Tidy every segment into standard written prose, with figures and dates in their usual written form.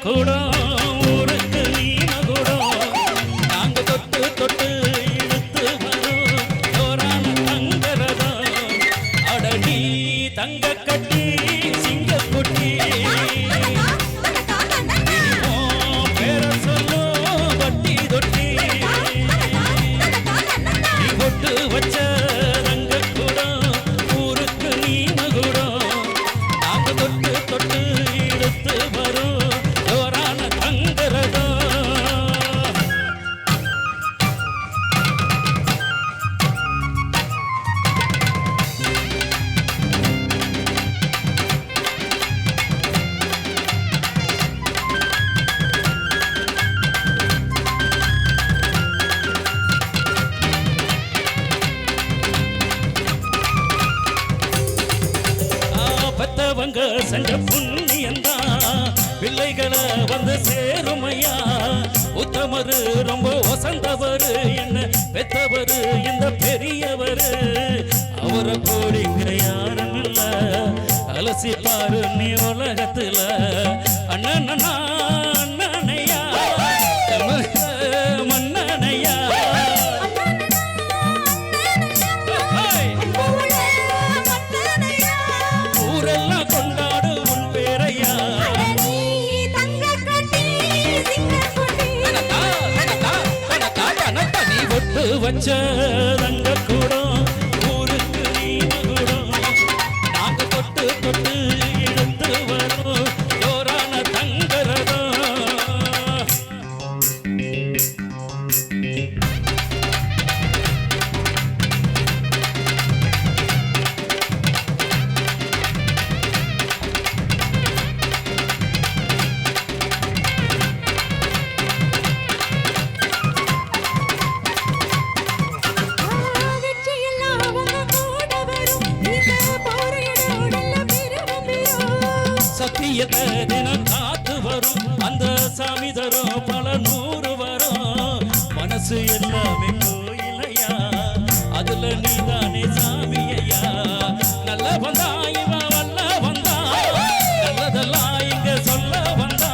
கூடம் ஊருக்கு நீ மகுடம் நாங்க தொட்டு தொட்டு இழுத்து வரும் ஜோரான தங்கரதம் அடடி தங்க கட்டி சிங்க குட்டி பேர சொல்லும் வட்டி தொட்டி நீ பொட்டு வச்ச தங்க கூடம் ஊருக்கு நீ மகுடம் நாங்க தொட்டு தொட்டு இழுத்து வரும் ஜோரான தங்கரதம் பெத்தவங்க செஞ்ச புண்ணியந்தான் பிள்ளைகளை வந்து சேருமையா உத்தமரு ரொம்ப வசந்தவரு என்ன பெத்தவரு இந்த பெரியவரு அவரை போடிங்க யாரும் இல்ல அலசி பாரு நீ உலகத்துல அண்ணனா அண்ணனையா மன்னனையா ஊரெல்லாம் கொண்டாடு உன் பேரையா நீ ஒட்டு வச்ச தங்க கூடம் ஊருக்கு நீ மகுடம் நாங்க தொட்டு தொட்டு இழுத்து வரும் ஜோரான தங்கரதம் சத்தியத்தை தினம் காத்து வரும் அந்த சாமி தரும் பல நூறு வரும் மனசு எல்லாமே கோயிலையா அதுல நீதானே சாமியையா நல்ல வந்தா இவ வல்ல வந்தா நல்லதெல்லாம் இங்க சொல்ல வந்தா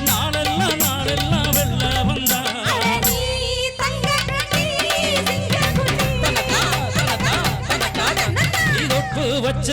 நாளெல்லாம் நாளெல்லாம் வெல்ல வந்தா வச்ச